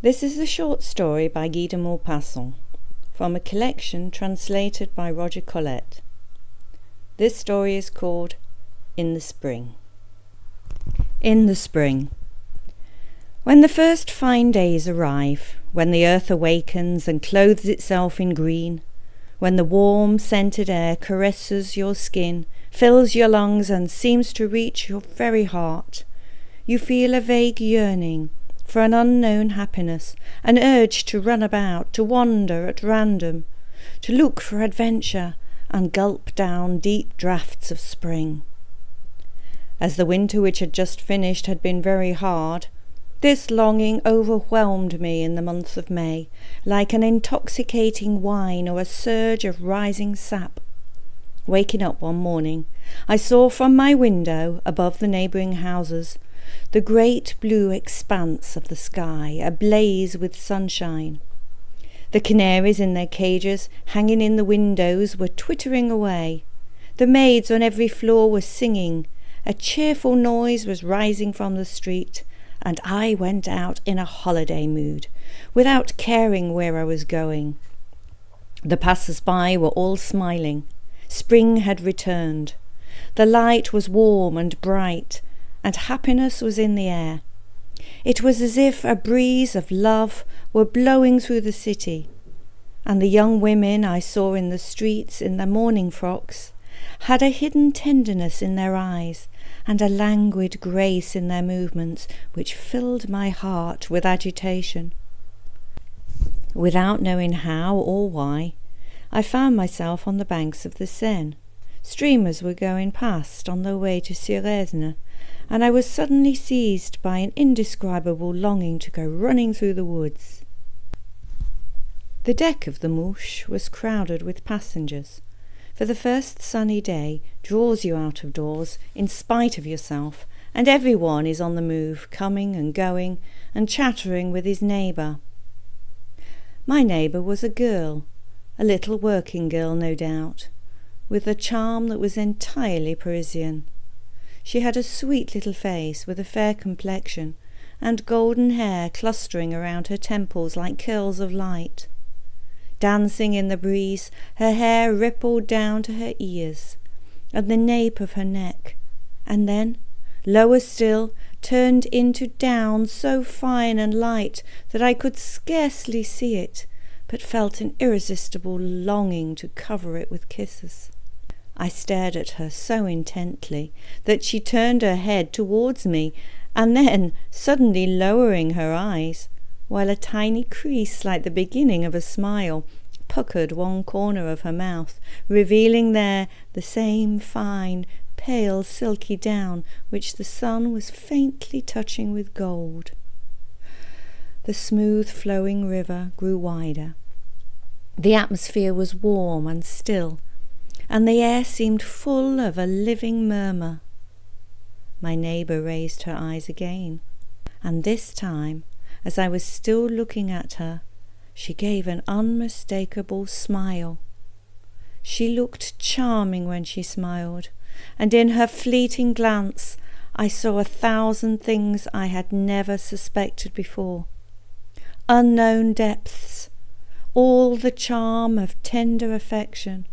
This is a short story by Guy de Maupassant, from a collection translated by Roger Colet. This story is called In the Spring. In the spring. When the first fine days arrive, when the earth awakens and clothes itself in green, when the warm, scented air caresses your skin, fills your lungs and seems to reach your very heart, you feel a vague yearning for an unknown happiness, an urge to run about, to wander at random, to look for adventure and gulp down deep draughts of spring. As the winter which had just finished had been very hard, this longing overwhelmed me in the month of May, like an intoxicating wine or a surge of rising sap. Waking up one morning, I saw from my window, above the neighbouring houses, the great blue expanse of the sky, ablaze with sunshine. The canaries in their cages, hanging in the windows, were twittering away. The maids on every floor were singing. A cheerful noise was rising from the street, and I went out in a holiday mood, without caring where I was going. The passers-by were all smiling. Spring had returned. The light was warm and bright, and happiness was in the air. It was as if a breeze of love were blowing through the city, and the young women I saw in the streets in their morning frocks had a hidden tenderness in their eyes and a languid grace in their movements which filled my heart with agitation. Without knowing how or why, I found myself on the banks of the Seine. Streamers were going past on their way to Suresnes, and I was suddenly seized by an indescribable longing to go running through the woods. The deck of the Mouche was crowded with passengers, for the first sunny day draws you out of doors in spite of yourself, and everyone is on the move, coming and going, and chattering with his neighbour. My neighbour was a girl, a little working girl no doubt, with a charm that was entirely Parisian. She had a sweet little face with a fair complexion, and golden hair clustering around her temples like curls of light. Dancing in the breeze, her hair rippled down to her ears, and the nape of her neck, and then, lower still, turned into down so fine and light that I could scarcely see it, but felt an irresistible longing to cover it with kisses. I stared at her so intently that she turned her head towards me, and then, suddenly lowering her eyes, while a tiny crease like the beginning of a smile puckered one corner of her mouth, revealing there the same fine, pale, silky down which the sun was faintly touching with gold. The smooth flowing river grew wider. The atmosphere was warm and still, and the air seemed full of a living murmur. My neighbour raised her eyes again, and this time, as I was still looking at her, she gave an unmistakable smile. She looked charming when she smiled, and in her fleeting glance I saw 1,000 things I had never suspected before. Unknown depths, all the charm of tender affection,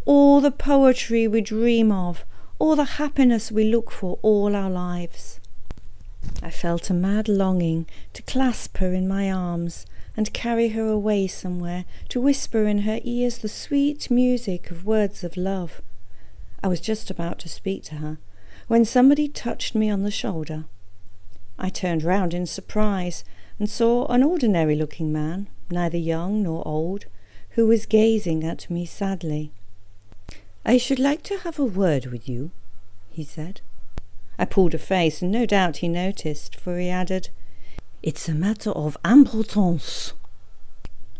all the poetry we dream of, all the happiness we look for all our lives. I felt a mad longing to clasp her in my arms and carry her away somewhere, to whisper in her ears the sweet music of words of love. I was just about to speak to her, when somebody touched me on the shoulder. I turned round in surprise and saw an ordinary-looking man, neither young nor old, who was gazing at me sadly. "I should like to have a word with you," he said. I pulled a face, and no doubt he noticed, for he added, "It's a matter of importance."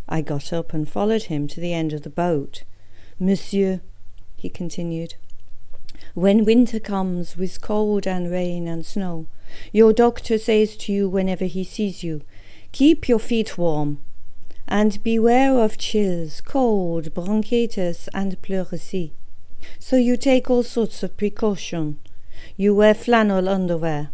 I got up and followed him to the end of the boat. "Monsieur," he continued, "when winter comes with cold and rain and snow, your doctor says to you whenever he sees you, 'Keep your feet warm, and beware of chills, cold, bronchitis, and pleurisy. So you take all sorts of precaution. You wear flannel underwear,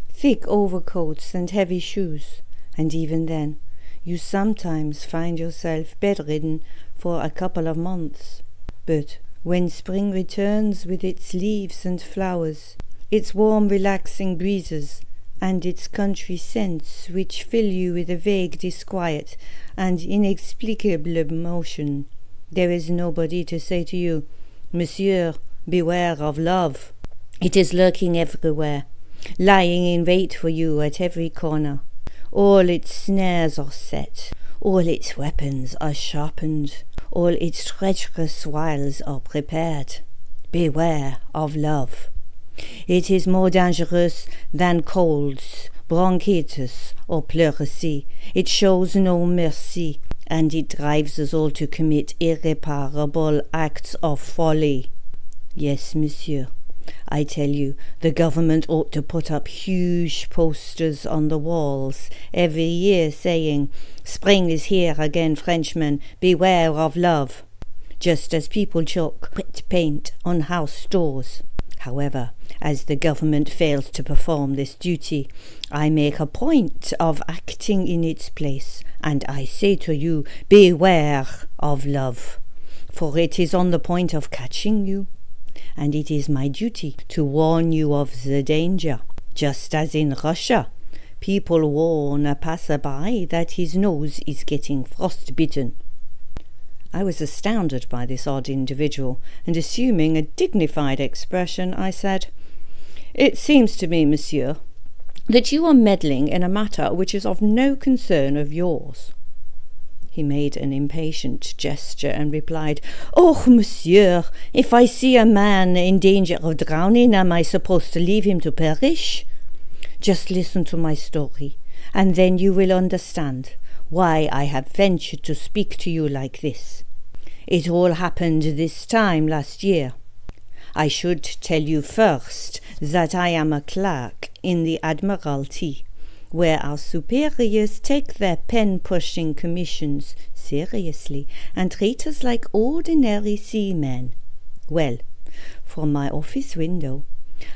thick overcoats and heavy shoes, And even then, you sometimes find yourself bedridden for a couple of months. But when spring returns with its leaves and flowers, its warm relaxing breezes, and its country scents which fill you with a vague disquiet and inexplicable emotion, there is nobody to say to you, "Monsieur, beware of love." It is lurking everywhere, lying in wait for you at every corner. All its snares are set, all its weapons are sharpened, all its treacherous wiles are prepared. Beware of love. It is more dangerous than colds, bronchitis, or pleurisy. It shows no mercy, and it drives us all to commit irreparable acts of folly. Yes, monsieur, I tell you, the government ought to put up huge posters on the walls every year saying, "Spring is here again, Frenchmen, beware of love," just as people chalk wet paint on house doors. However, as the government fails to perform this duty, I make a point of acting in its place, and I say to you, beware of love, for it is on the point of catching you. And it is my duty to warn you of the danger, just as in Russia people warn a passerby that his nose is getting frostbitten. I was astounded by this odd individual, and assuming a dignified expression, I said, "It seems to me, monsieur, that you are meddling in a matter which is of no concern of yours." He made an impatient gesture and replied, "Oh, monsieur, if I see a man in danger of drowning, am I supposed to leave him to perish? Just listen to my story, and then you will understand why I have ventured to speak to you like this. It all happened this time last year. I should tell you first that I am a clerk in the Admiralty, where our superiors take their pen-pushing commissions seriously and treat us like ordinary seamen. Well, from my office window,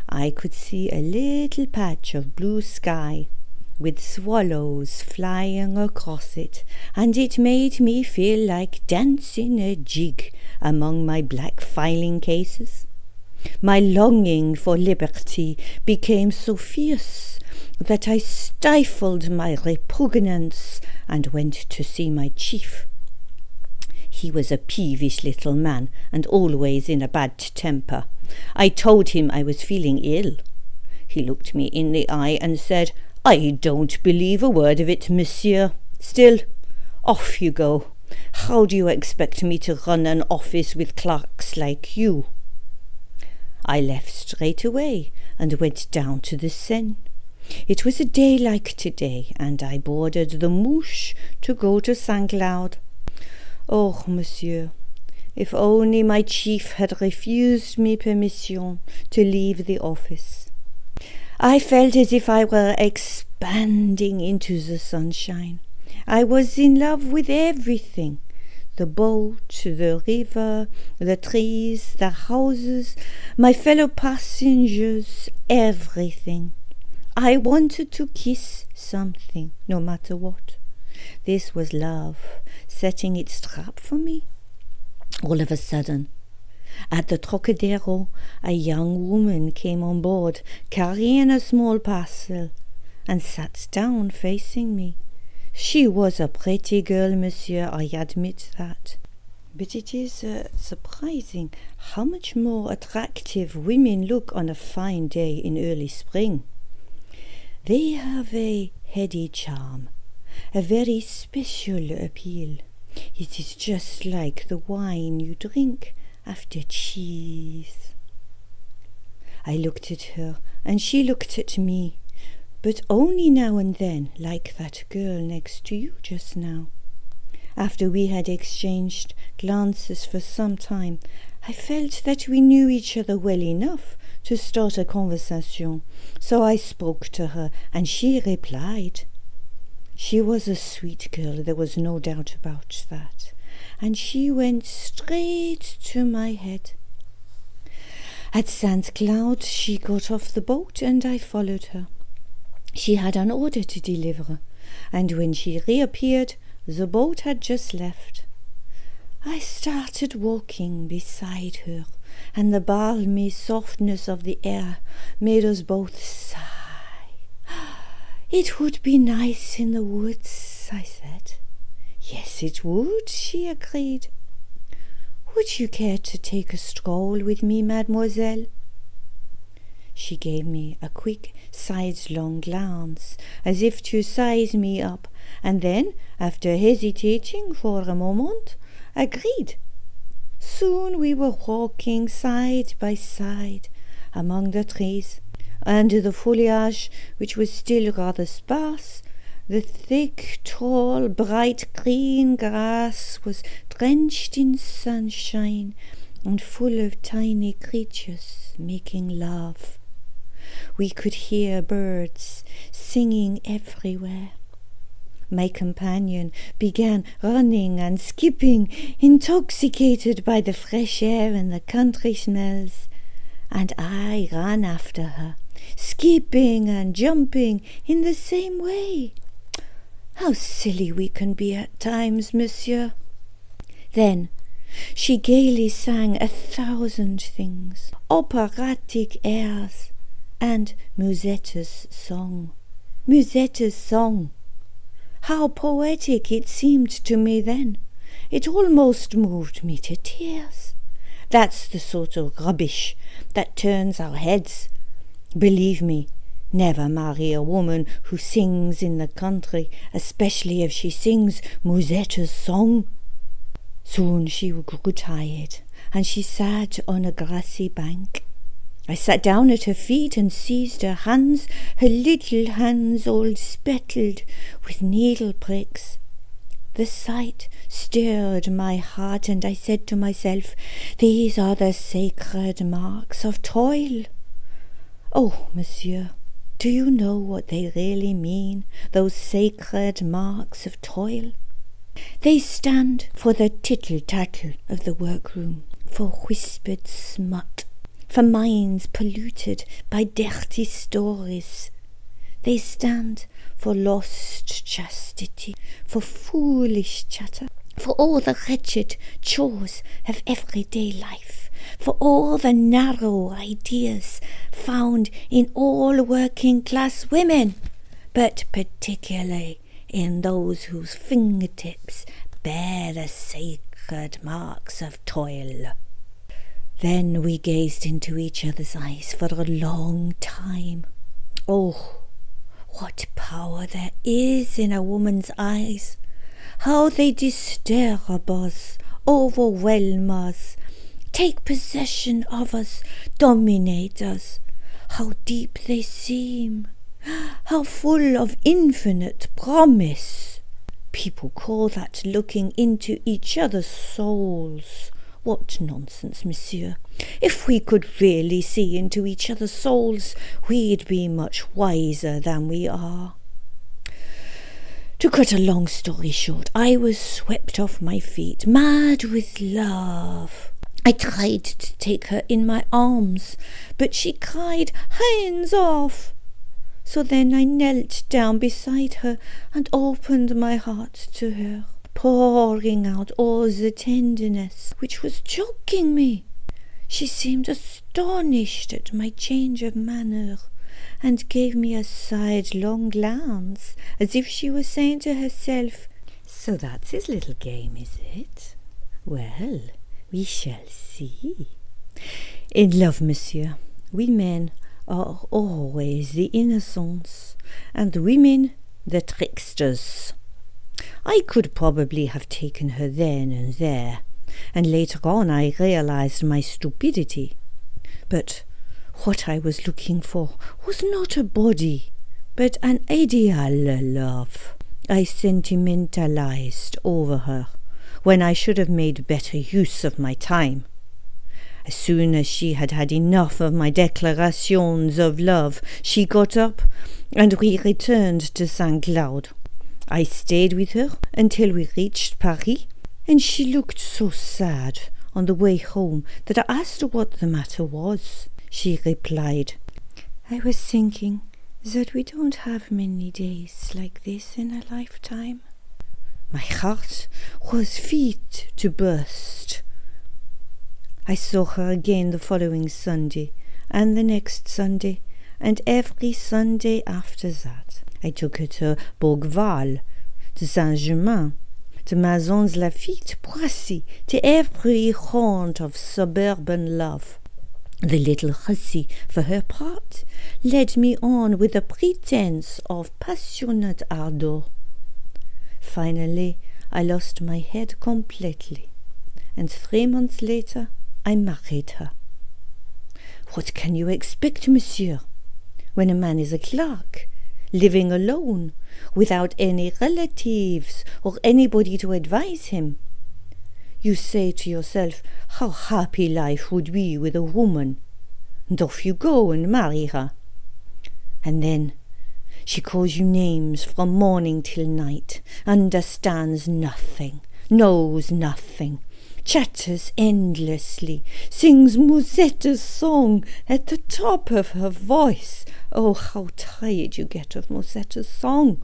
I could see a little patch of blue sky with swallows flying across it, and it made me feel like dancing a jig among my black filing cases. My longing for liberty became so fierce that I stifled my repugnance and went to see my chief. He was a peevish little man and always in a bad temper. I told him I was feeling ill. He looked me in the eye and said, "I don't believe a word of it, monsieur. Still, off you go. How do you expect me to run an office with clerks like you?" I left straight away and went down to the Seine. It was a day like today, and I boarded the Mouche to go to Saint-Cloud. Oh, monsieur, if only my chief had refused me permission to leave the office. I felt as if I were expanding into the sunshine. I was in love with everything. The boat, the river, the trees, the houses, my fellow passengers, everything. I wanted to kiss something, no matter what. This was love, setting its trap for me. All of a sudden, at the Trocadero, a young woman came on board, carrying a small parcel, and sat down facing me. She was a pretty girl, monsieur, I admit that. But it is surprising how much more attractive women look on a fine day in early spring. They have a heady charm, a very special appeal. It is just like the wine you drink after cheese. I looked at her, and she looked at me, but only now and then, like that girl next to you just now. After we had exchanged glances for some time, I felt that we knew each other well enough to start a conversation, so I spoke to her, and she replied. She was a sweet girl, there was no doubt about that, and she went straight to my head. At St. Cloud she got off the boat, and I followed her. She had an order to deliver, and when she reappeared, the boat had just left. I started walking beside her, and the balmy softness of the air made us both sigh. "It would be nice in the woods," I said. "Yes, it would," she agreed. "Would you care to take a stroll with me, mademoiselle?" She gave me a quick sidelong glance, as if to size me up, and then, after hesitating for a moment, agreed. Soon we were walking side by side among the trees. Under the foliage, which was still rather sparse, the thick, tall, bright green grass was drenched in sunshine and full of tiny creatures making love. We could hear birds singing everywhere. My companion began running and skipping, intoxicated by the fresh air and the country smells, and I ran after her, skipping and jumping in the same way. How silly we can be at times, monsieur. Then she gaily sang 1,000 things, operatic airs, and Musetta's song. Musetta's song! How poetic it seemed to me then. It almost moved me to tears. That's the sort of rubbish that turns our heads. Believe me, never marry a woman who sings in the country, especially if she sings Musetta's song. Soon she grew tired, and she sat on a grassy bank. I sat down at her feet and seized her hands, her little hands all spettled with needle pricks. The sight stirred my heart, and I said to myself, "These are the sacred marks of toil." Oh, monsieur, do you know what they really mean, those sacred marks of toil? They stand for the tittle-tattle of the workroom, for whispered smut, for minds polluted by dirty stories. They stand for lost chastity, for foolish chatter, for all the wretched chores of everyday life, for all the narrow ideas found in all working-class women, but particularly in those whose fingertips bear the sacred marks of toil. Then we gazed into each other's eyes for a long time. Oh, what power there is in a woman's eyes! How they disturb us, overwhelm us, take possession of us, dominate us. How deep they seem, how full of infinite promise. People call that looking into each other's souls. What nonsense, monsieur. If we could really see into each other's souls, we'd be much wiser than we are. To cut a long story short, I was swept off my feet, mad with love. I tried to take her in my arms, but she cried, "Hands off!" So then I knelt down beside her and opened my heart to her, pouring out all the tenderness which was choking me. She seemed astonished at my change of manner, and gave me a sidelong glance, as if she was saying to herself, "So that's his little game, is it? Well, we shall see." In love, monsieur, we men are always the innocents, and women the tricksters. I could probably have taken her then and there, and later on I realized my stupidity. But what I was looking for was not a body, but an ideal love. I sentimentalized over her, when I should have made better use of my time. As soon as she had had enough of my declarations of love, she got up, and we returned to St. Cloud. I stayed with her until we reached Paris, and she looked so sad on the way home that I asked her what the matter was. She replied, "I was thinking that we don't have many days like this in a lifetime. My heart was fit to burst. I saw her again the following Sunday, and the next Sunday, and every Sunday after that. I took her to Bourgval, to Saint-Germain, to Maisons Lafitte, Poissy, to every haunt of suburban love. The little hussy, for her part, led me on with a pretense of passionate ardour. Finally, I lost my head completely, and 3 months later I married her. What can you expect, monsieur, when a man is a clerk, living alone, without any relatives or anybody to advise him? You say to yourself how happy life would be with a woman, and off you go and marry her. And then she calls you names from morning till night, understands nothing, knows nothing, chatters endlessly, sings Musetta's song at the top of her voice. Oh, how tired you get of Musetta's song!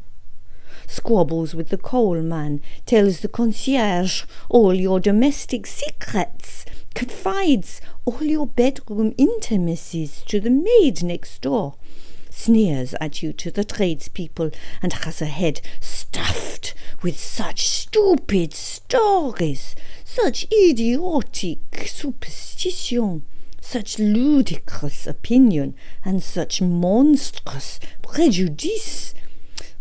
Squabbles with the coalman, tells the concierge all your domestic secrets, confides all your bedroom intimacies to the maid next door, sneers at you to the tradespeople, and has her head stuffed with such stupid stories, such idiotic superstition, such ludicrous opinion, and such monstrous prejudice,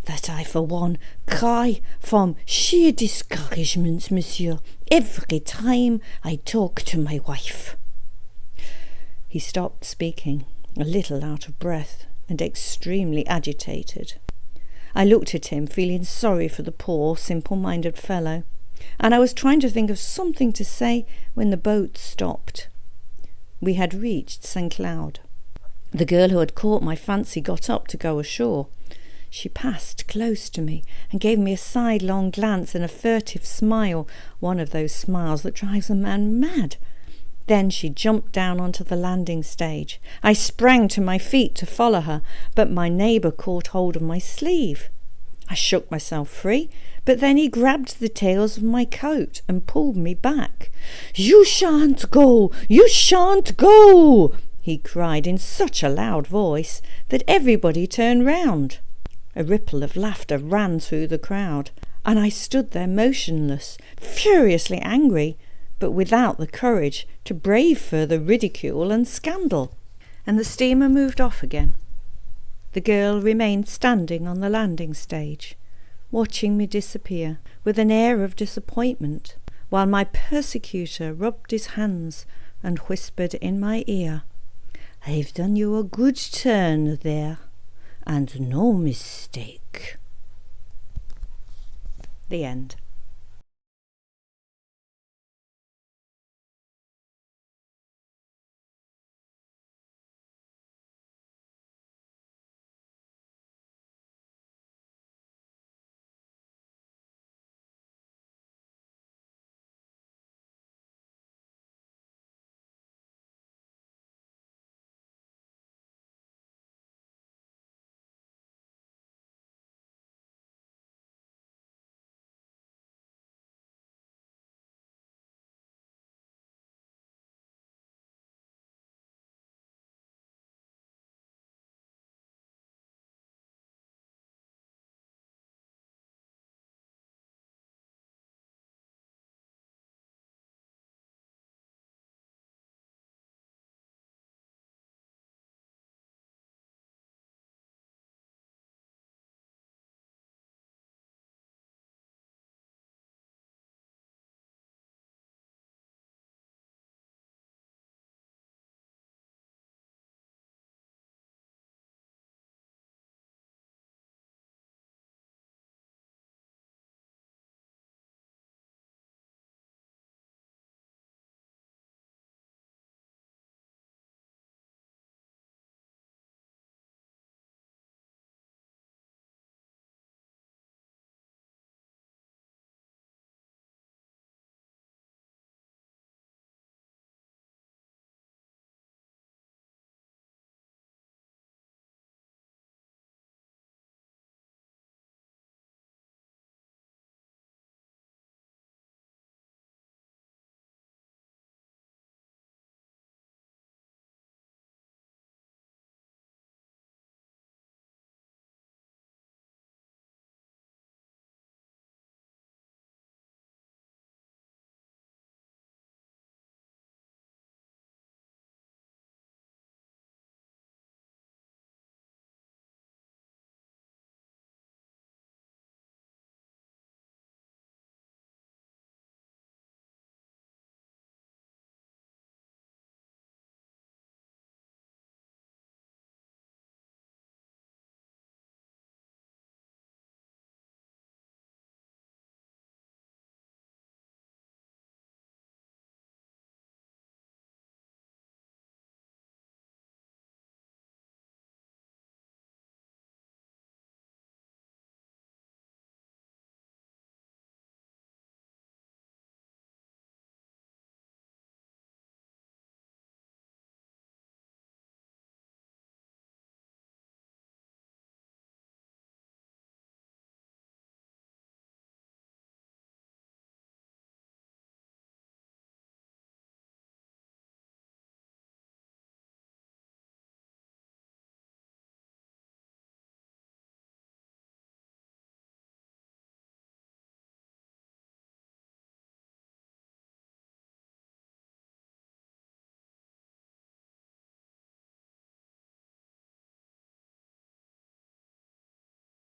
that I, for one, cry from sheer discouragement, monsieur, every time I talk to my wife. He stopped speaking, a little out of breath and extremely agitated. I looked at him, feeling sorry for the poor, simple-minded fellow, and I was trying to think of something to say when the boat stopped. We had reached St. Cloud. The girl who had caught my fancy got up to go ashore. She passed close to me and gave me a sidelong glance and a furtive smile, one of those smiles that drives a man mad. Then she jumped down onto the landing stage. I sprang to my feet to follow her, but my neighbour caught hold of my sleeve. I shook myself free, but then he grabbed the tails of my coat and pulled me back. "You shan't go! You shan't go!" he cried in such a loud voice that everybody turned round. A ripple of laughter ran through the crowd, and I stood there motionless, furiously angry, but without the courage to brave further ridicule and scandal. And the steamer moved off again. The girl remained standing on the landing stage, watching me disappear with an air of disappointment, while my persecutor rubbed his hands and whispered in my ear, "I've done you a good turn there, and no mistake." The end.